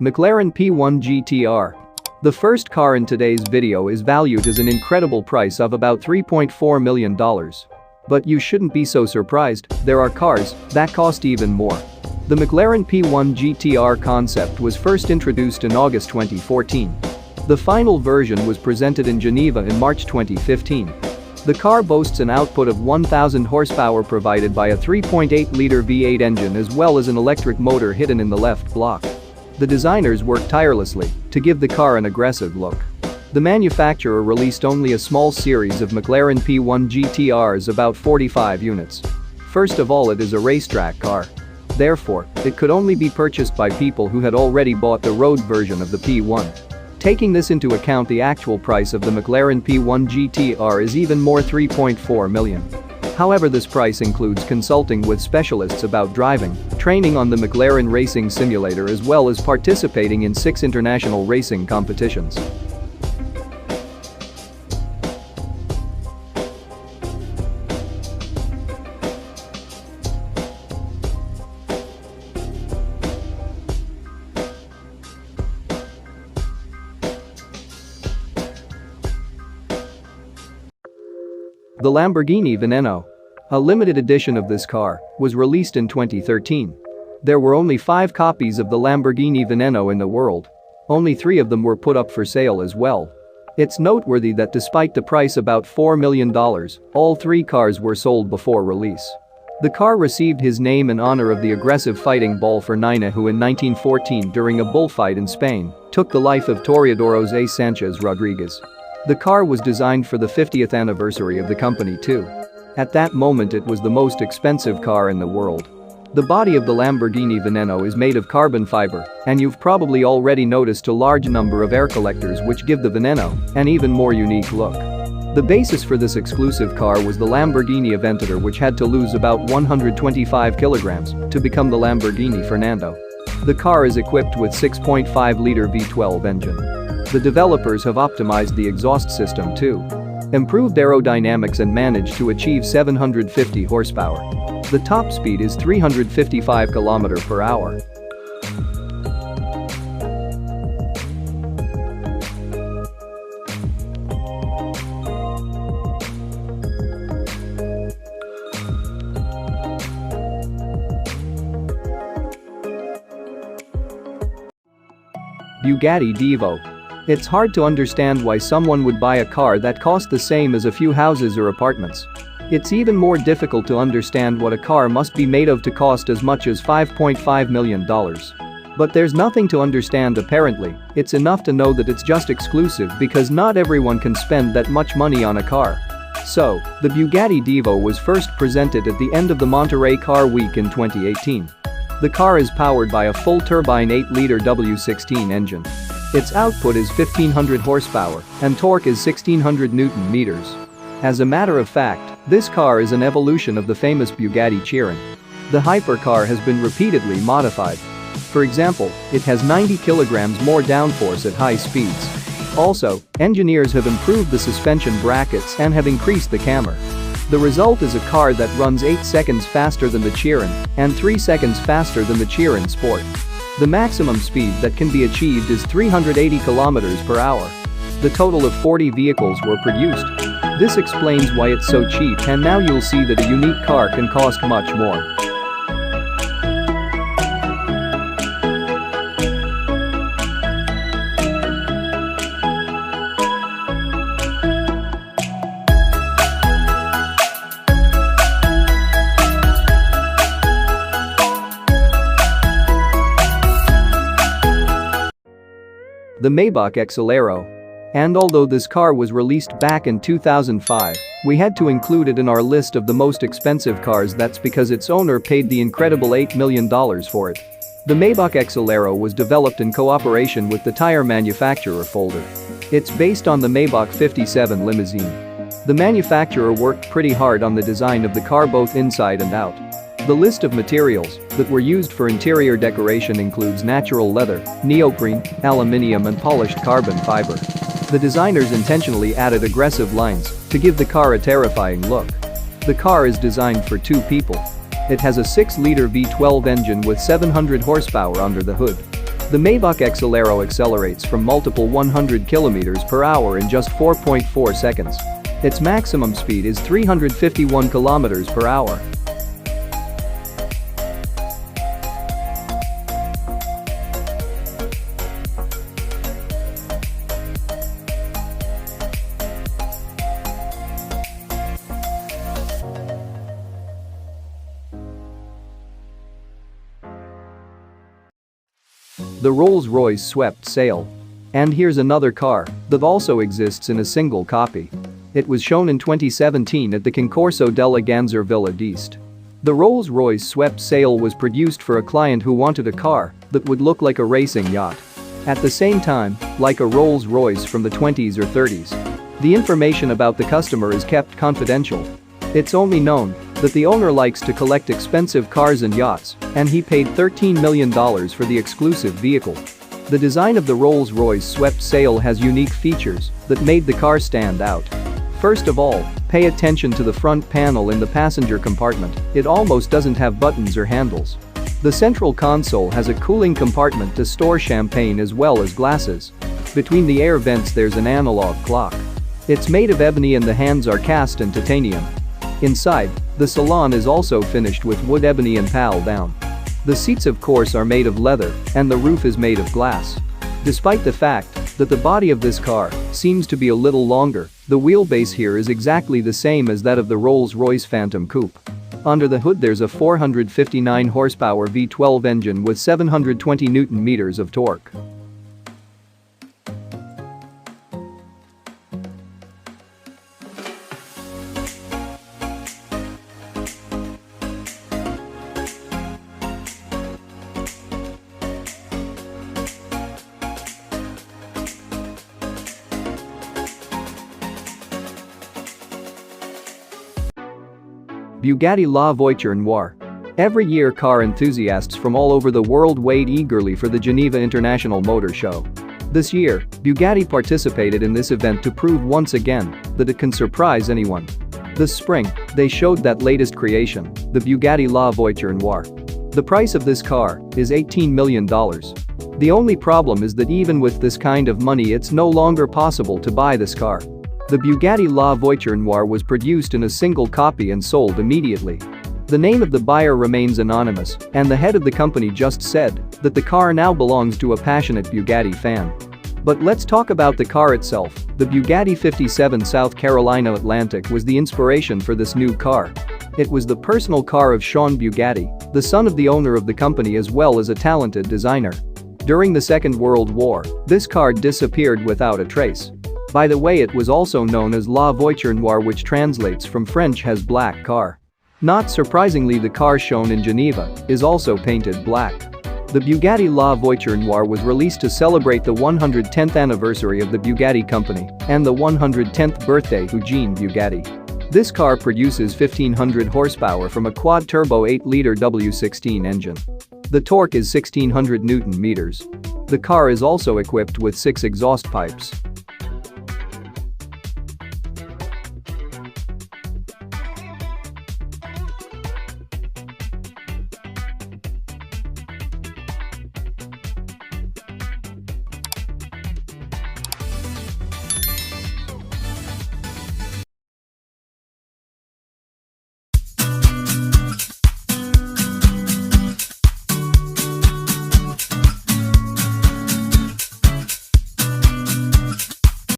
McLaren P1 GTR. The first car in today's video is valued as an incredible price of about $3.4 million. But you shouldn't be so surprised, there are cars that cost even more. The McLaren P1 GTR concept was first introduced in August 2014. The final version was presented in Geneva in March 2015. The car boasts an output of 1,000 horsepower provided by a 3.8-liter V8 engine as well as an electric motor hidden in the left block. The designers worked tirelessly to give the car an aggressive look. The manufacturer released only a small series of McLaren P1 GTRs, about 45 units. First of all, it is a racetrack car. Therefore, it could only be purchased by people who had already bought the road version of the P1. Taking this into account, the actual price of the McLaren P1 GTR is even more, $3.4 million. However, this price includes consulting with specialists about driving, training on the McLaren Racing Simulator as well as participating in 6 international racing competitions. The Lamborghini Veneno. A limited edition of this car was released in 2013. There were only 5 copies of the Lamborghini Veneno in the world. Only 3 of them were put up for sale as well. It's noteworthy that despite the price about $4 million, all 3 cars were sold before release. The car received his name in honor of the aggressive fighting bull Fernina, who in 1914, during a bullfight in Spain, took the life of Toreadoro's A. Sanchez Rodriguez. The car was designed for the 50th anniversary of the company too. At that moment it was the most expensive car in the world. The body of the Lamborghini Veneno is made of carbon fiber, and you've probably already noticed a large number of air collectors which give the Veneno an even more unique look. The basis for this exclusive car was the Lamborghini Aventador, which had to lose about 125 kilograms to become the Lamborghini Fernando. The car is equipped with 6.5-liter V12 engine. The developers have optimized the exhaust system too. Improved aerodynamics and managed to achieve 750 horsepower. The top speed is 355 km/h. Bugatti Divo. It's hard to understand why someone would buy a car that cost the same as a few houses or apartments. It's even more difficult to understand what a car must be made of to cost as much as $5.5 million. But there's nothing to understand apparently, it's enough to know that it's just exclusive because not everyone can spend that much money on a car. So, the Bugatti Divo was first presented at the end of the Monterey Car Week in 2018. The car is powered by a full-turbine 8-liter W16 engine. Its output is 1,500 horsepower and torque is 1,600 Newton-meters. As a matter of fact, this car is an evolution of the famous Bugatti Chiron. The hypercar has been repeatedly modified. For example, it has 90 kilograms more downforce at high speeds. Also, engineers have improved the suspension brackets and have increased the camber. The result is a car that runs 8 seconds faster than the Chiron and 3 seconds faster than the Chiron Sport. The maximum speed that can be achieved is 380 km/h. The total of 40 vehicles were produced. This explains why it's so cheap, and now you'll see that a unique car can cost much more. The Maybach Exelero. And although this car was released back in 2005, we had to include it in our list of the most expensive cars. That's because its owner paid the incredible $8 million for it. The Maybach Exelero was developed in cooperation with the tire manufacturer Folder. It's based on the Maybach 57 limousine. The manufacturer worked pretty hard on the design of the car both inside and out. The list of materials that were used for interior decoration includes natural leather, neoprene, aluminium and polished carbon fiber. The designers intentionally added aggressive lines to give the car a terrifying look. The car is designed for 2 people. It has a 6-liter V12 engine with 700 horsepower under the hood. The Maybach Excelero accelerates from multiple 100 km per hour in just 4.4 seconds. Its maximum speed is 351 km per hour. The Rolls-Royce swept sail. And here's another car that also exists in a single copy. It was shown in 2017 at the Concorso della Ganzer Villa d'Este. The Rolls-Royce swept sail was produced for a client who wanted a car that would look like a racing yacht. At the same time, like a Rolls-Royce from the 20s or 30s. The information about the customer is kept confidential. It's only known that the owner likes to collect expensive cars and yachts, and he paid $13 million for the exclusive vehicle. The design of the Rolls-Royce swept sail has unique features that made the car stand out. First of all, pay attention to the front panel in the passenger compartment. It almost doesn't have buttons or handles. The central console has a cooling compartment to store champagne as well as glasses. Between the air vents there's an analog clock. It's made of ebony and the hands are cast in titanium. Inside, the salon is also finished with wood ebony and pal down. The seats of course are made of leather and the roof is made of glass. Despite the fact that the body of this car seems to be a little longer, the wheelbase here is exactly the same as that of the Rolls-Royce Phantom Coupe. Under the hood there's a 459 horsepower V12 engine with 720 Nm of torque. Bugatti La Voiture Noire. Every year car enthusiasts from all over the world wait eagerly for the Geneva International Motor Show. This year, Bugatti participated in this event to prove once again that it can surprise anyone. This spring, they showed that latest creation, the Bugatti La Voiture Noire. The price of this car is $18 million. The only problem is that even with this kind of money it's no longer possible to buy this car. The Bugatti La Voiture Noire was produced in a single copy and sold immediately. The name of the buyer remains anonymous, and the head of the company just said that the car now belongs to a passionate Bugatti fan. But let's talk about the car itself. The Bugatti 57 South Carolina Atlantic was the inspiration for this new car. It was the personal car of Sean Bugatti, the son of the owner of the company as well as a talented designer. During the Second World War, this car disappeared without a trace. By the way, it was also known as La Voiture Noire, which translates from French as black car. Not surprisingly, the car shown in Geneva is also painted black. The Bugatti La Voiture Noire was released to celebrate the 110th anniversary of the Bugatti company and the 110th birthday of Eugene Bugatti. This car produces 1500 horsepower from a quad-turbo 8-liter W16 engine. The torque is 1600 Nm. The car is also equipped with 6 exhaust pipes.